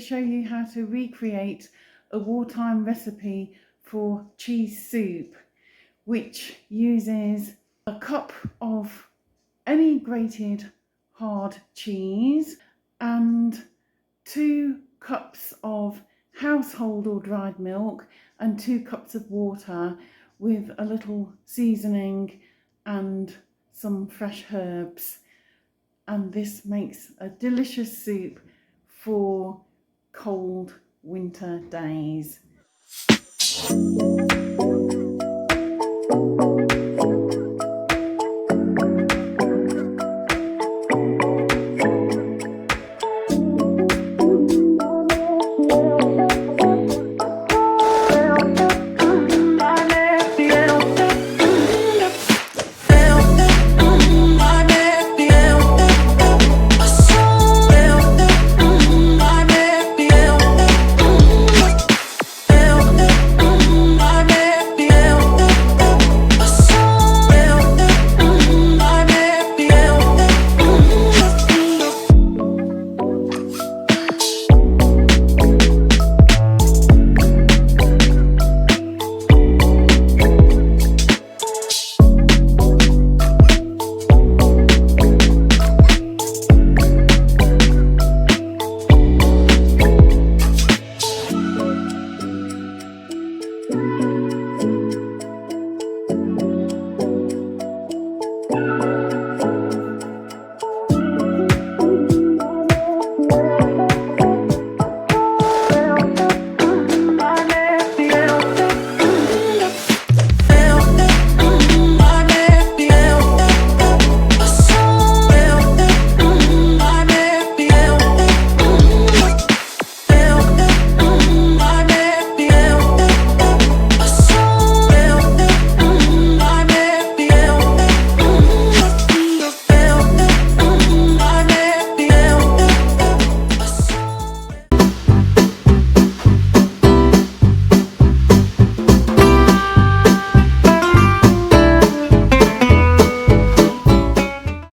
show you how to recreate a wartime recipe for cheese soup, which uses a cup of any grated hard cheese and 2 cups of household or dried milk and 2 cups of water with a little seasoning and some fresh herbs. And this makes a delicious soup for cold winter days.